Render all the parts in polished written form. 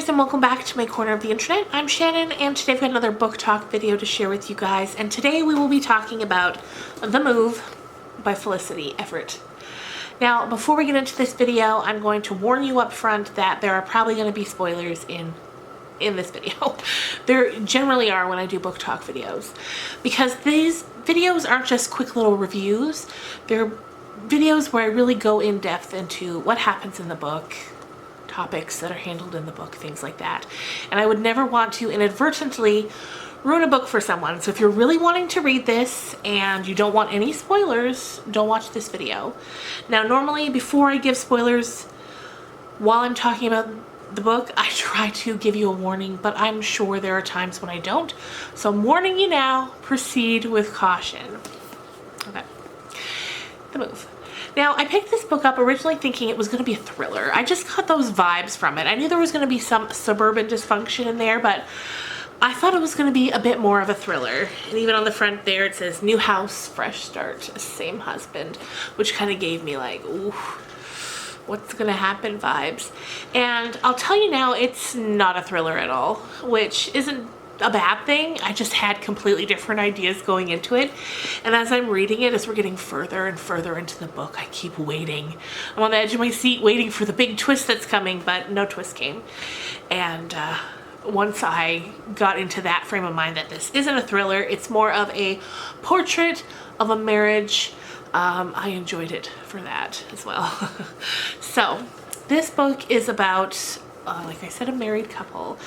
readers, and welcome back to my corner of the internet. I'm Shannon, and today I've got another book talk video to share with you guys, and today we will be talking about The Move by Felicity Everett. Now, before we get into this video, I'm going to warn you up front that there are probably going to be spoilers in this video. There generally are when I do book talk videos, because these videos aren't just quick little reviews. They're videos where I really go in depth into what happens in the book, topics that are handled in the book, things like that. And I would never want to inadvertently ruin a book for someone. So if you're really wanting to read this and you don't want any spoilers, don't watch this video. Now, normally before I give spoilers while I'm talking about the book, I try to give you a warning, but I'm sure there are times when I don't. So I'm warning you now, proceed with caution. Okay. The Move. Now, I picked this book up originally thinking it was going to be a thriller. I just got those vibes from it. I knew there was going to be some suburban dysfunction in there, but I thought it was going to be a bit more of a thriller. And even on the front there, it says, "New house, fresh start, same husband," which kind of gave me like, ooh, what's going to happen vibes. And I'll tell you now, it's not a thriller at all, which isn't a bad thing. I just had completely different ideas going into it, and as I'm reading it, as we're getting further and further into the book, I keep waiting. I'm on the edge of my seat waiting for the big twist that's coming, but no twist came. And once I got into that frame of mind that this isn't a thriller, it's more of a portrait of a marriage, I enjoyed it for that as well. So this book is about like I said, a married couple.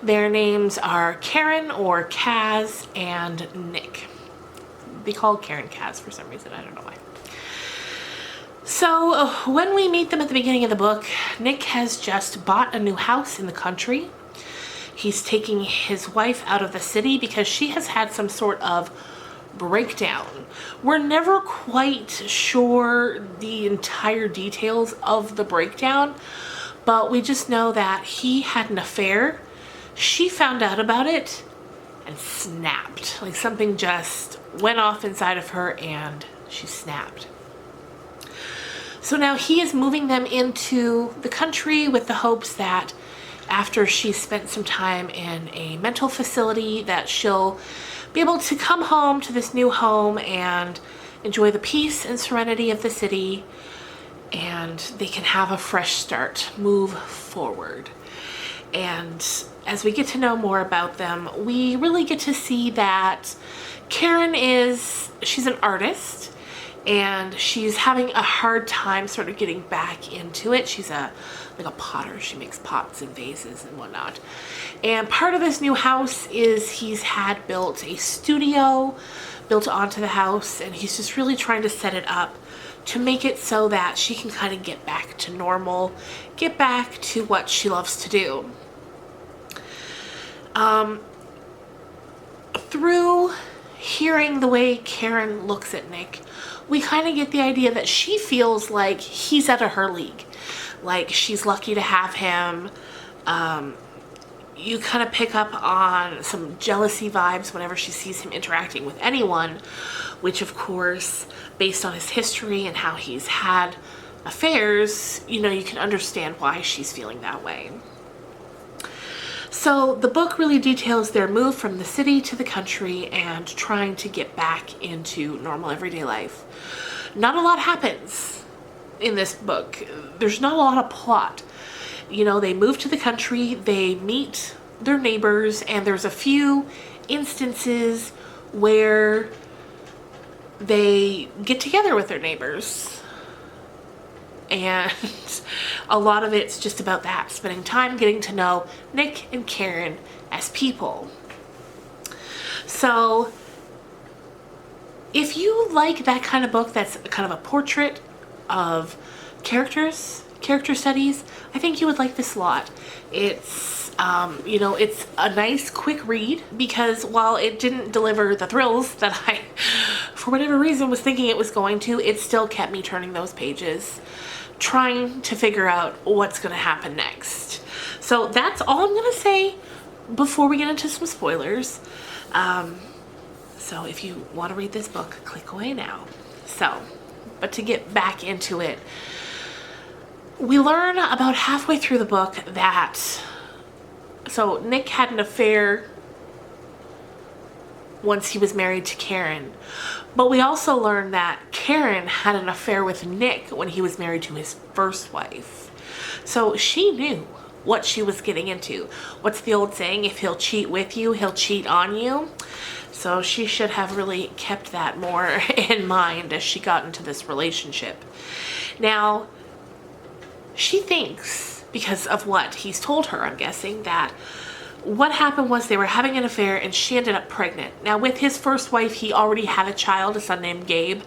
Their names are Karen or Kaz and Nick. They call Karen Kaz for some reason. I don't know why. So when we meet them at the beginning of the book, Nick has just bought a new house in the country. He's taking his wife out of the city because she has had some sort of breakdown. We're never quite sure the entire details of the breakdown, but we just know that he had an affair. She found out about it and snapped. Like something just went off inside of her and she snapped. So now he is moving them into the country with the hopes that after she's spent some time in a mental facility, that she'll be able to come home to this new home and enjoy the peace and serenity of the city, and they can have a fresh start, move forward. And as we get to know more about them, we really get to see that Karen she's an artist, and she's having a hard time sort of getting back into it. She's like a potter. She makes pots and vases and whatnot. And part of this new house is he's had built a studio built onto the house, and he's just really trying to set it up to make it so that she can kind of get back to normal, get back to what she loves to do. Through hearing the way Karen looks at Nick, we kind of get the idea that she feels like he's out of her league. Like she's lucky to have him. You kind of pick up on some jealousy vibes whenever she sees him interacting with anyone, which of course, based on his history and how he's had affairs, you know, you can understand why she's feeling that way. So the book really details their move from the city to the country and trying to get back into normal everyday life. Not a lot happens in this book. There's not a lot of plot. You know, they move to the country, they meet their neighbors, and there's a few instances where they get together with their neighbors. And a lot of it's just about that, spending time getting to know Nick and Karen as people. So if you like that kind of book that's kind of a portrait of character studies, I think you would like this a lot. It's you know, it's a nice quick read, because while it didn't deliver the thrills that I, for whatever reason, was thinking it was going to, it still kept me turning those pages, trying to figure out what's going to happen next. So that's all I'm going to say before we get into some spoilers. So if you want to read this book, click away now. So, but to get back into it, we learn about halfway through the book that So Nick had an affair once he was married to Karen. But we also learned that Karen had an affair with Nick when he was married to his first wife. So she knew what she was getting into. What's the old saying? If he'll cheat with you, he'll cheat on you. So she should have really kept that more in mind as she got into this relationship. Now, she thinks, because of what he's told her, I'm guessing, that what happened was they were having an affair and she ended up pregnant. Now, with his first wife, he already had a child, a son named Gabe.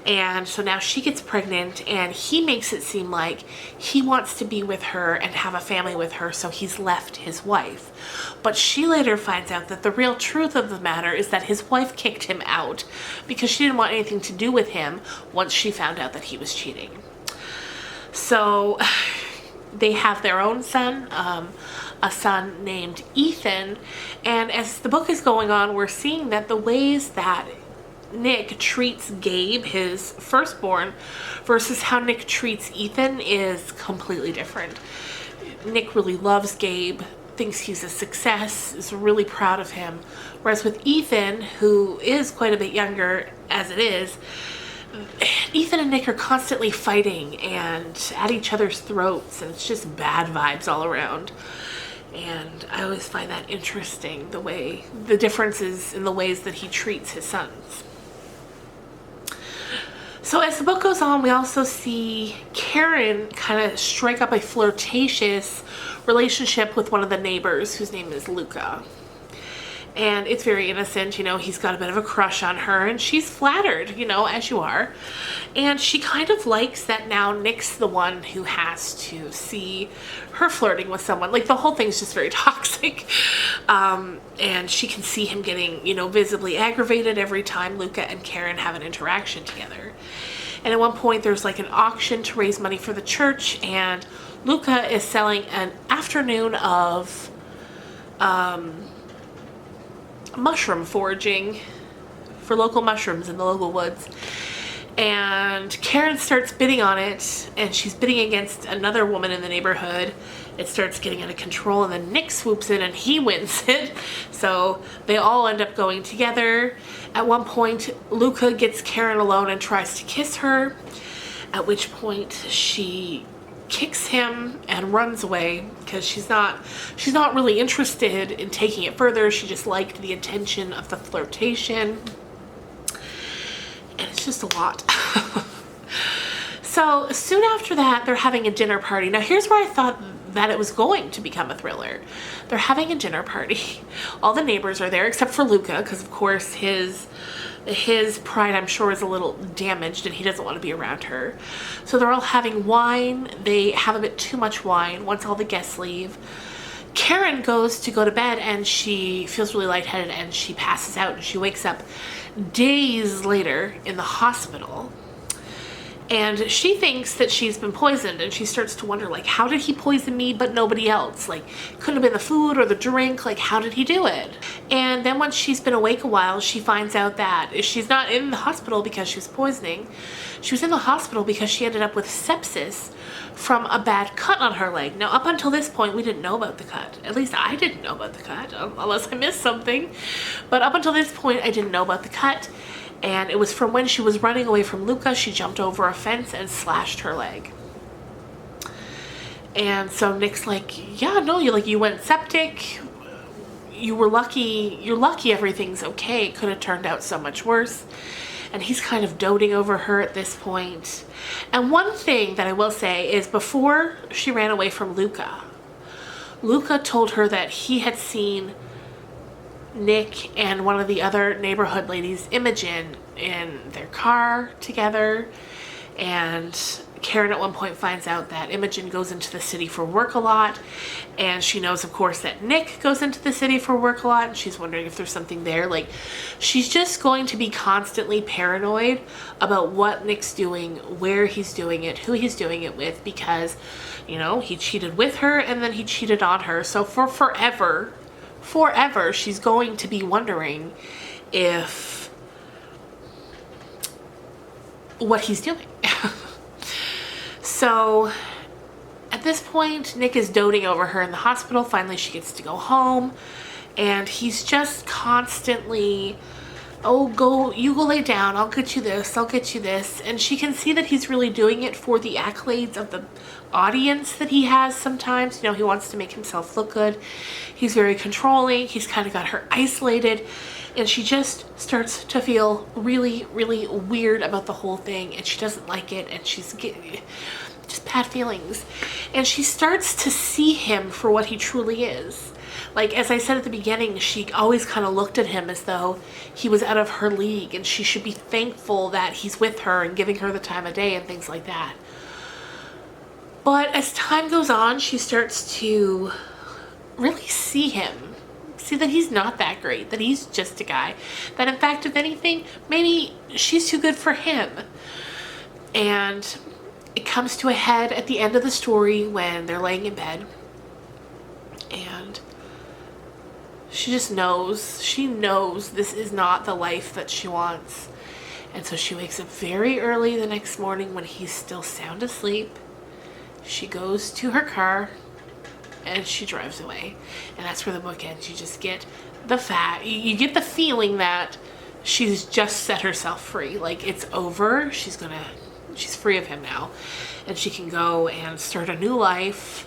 And so now she gets pregnant and he makes it seem like he wants to be with her and have a family with her, so he's left his wife. But she later finds out that the real truth of the matter is that his wife kicked him out because she didn't want anything to do with him once she found out that he was cheating. So they have their own son, a son named Ethan. And as the book is going on, we're seeing that the ways that Nick treats Gabe, his firstborn, versus how Nick treats Ethan is completely different. Nick really loves Gabe, thinks he's a success, is really proud of him. Whereas with Ethan, who is quite a bit younger as it is, Ethan and Nick are constantly fighting and at each other's throats, and it's just bad vibes all around. And I always find that interesting, the differences in the ways that he treats his sons. So as the book goes on, we also see Karen kind of strike up a flirtatious relationship with one of the neighbors whose name is Luca. And it's very innocent, he's got a bit of a crush on her and she's flattered, as you are. And she kind of likes that now Nick's the one who has to see her flirting with someone. Like, the whole thing's just very toxic. And she can see him getting, visibly aggravated every time Luca and Karen have an interaction together. And at one point there's like an auction to raise money for the church, and Luca is selling an afternoon of mushroom foraging for local mushrooms in the local woods. And Karen starts bidding on it, and she's bidding against another woman in the neighborhood. It starts getting out of control, and then Nick swoops in and he wins it. So they all end up going together. At one point, Luca gets Karen alone and tries to kiss her, at which point she kicks him and runs away because she's not really interested in taking it further. She just liked the attention of the flirtation, and it's just a lot. So soon after that, they're having a dinner party. Now here's where I thought that it was going to become a thriller. They're having a dinner party. All the neighbors are there except for Luca, because of course his pride, I'm sure, is a little damaged and he doesn't want to be around her. So they're all having wine. They have a bit too much wine once all the guests leave. Karen goes to go to bed and she feels really lightheaded and she passes out, and she wakes up days later in the hospital. And she thinks that she's been poisoned, and she starts to wonder, like, how did he poison me but nobody else? Like, couldn't have been the food or the drink. Like, how did he do it? And then once she's been awake a while, she finds out that she's not in the hospital because she was poisoning. She was in the hospital because she ended up with sepsis from a bad cut on her leg. Now, up until this point, we didn't know about the cut. At least I didn't know about the cut, unless I missed something. But up until this point, I didn't know about the cut. And it was from when she was running away from Luca. She jumped over a fence and slashed her leg. And so Nick's like, yeah, no, you went septic. You're lucky everything's okay. It could have turned out so much worse. And he's kind of doting over her at this point. And one thing that I will say is, before she ran away from Luca, Luca told her that he had seen Nick and one of the other neighborhood ladies, Imogen, in their car together. And Karen at one point finds out that Imogen goes into the city for work a lot, and she knows, of course, that Nick goes into the city for work a lot, and she's wondering if there's something there. Like, she's just going to be constantly paranoid about what Nick's doing, where he's doing it, who he's doing it with, because, he cheated with her and then he cheated on her. So for forever, she's going to be wondering what he's doing. So at at this point, Nick is doting over her in the hospital. Finally, she gets to go home, and he's just constantly, oh, you go lay down, I'll get you this, I'll get you this. And she can see that he's really doing it for the accolades of the audience that he has sometimes. You know, he wants to make himself look good. He's very controlling. He's kind of got her isolated. And she just starts to feel really, really weird about the whole thing. And she doesn't like it. And she's getting just bad feelings. And she starts to see him for what he truly is. Like, as I said at the beginning, she always kind of looked at him as though he was out of her league. And she should be thankful that he's with her and giving her the time of day and things like that. But as time goes on, she starts to really see him. See that he's not that great, that he's just a guy. That in fact, if anything, maybe she's too good for him. And it comes to a head at the end of the story when they're laying in bed. And she just knows, she knows this is not the life that she wants. And so she wakes up very early the next morning when he's still sound asleep. She goes to her car and she drives away. And that's where the book ends. You just get you get the feeling that she's just set herself free. Like, it's over. She's free of him now. And she can go and start a new life.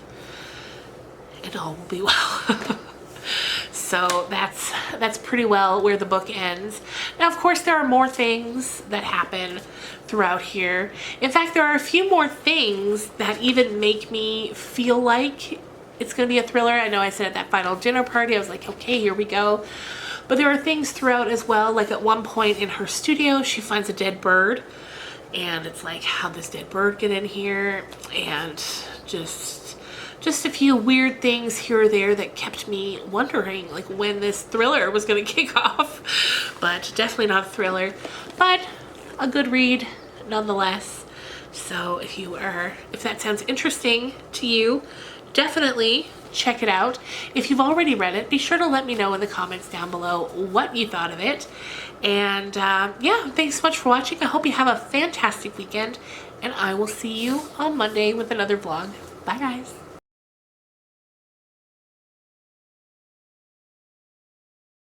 And all will be well. So that's pretty well where the book ends. Now, of course, there are more things that happen throughout here. In fact, there are a few more things that even make me feel like it's going to be a thriller. I know I said at that final dinner party, I was like, okay, here we go. But there are things throughout as well. Like at one point in her studio, she finds a dead bird. And it's like, how'd this dead bird get in here? And just a few weird things here or there that kept me wondering like when this thriller was going to kick off. But definitely not a thriller, but a good read nonetheless. So if that sounds interesting to you, definitely check it out. If you've already read it, be sure to let me know in the comments down below what you thought of it. And yeah, thanks so much for watching. I hope you have a fantastic weekend, and I will see you on Monday with another vlog. Bye guys.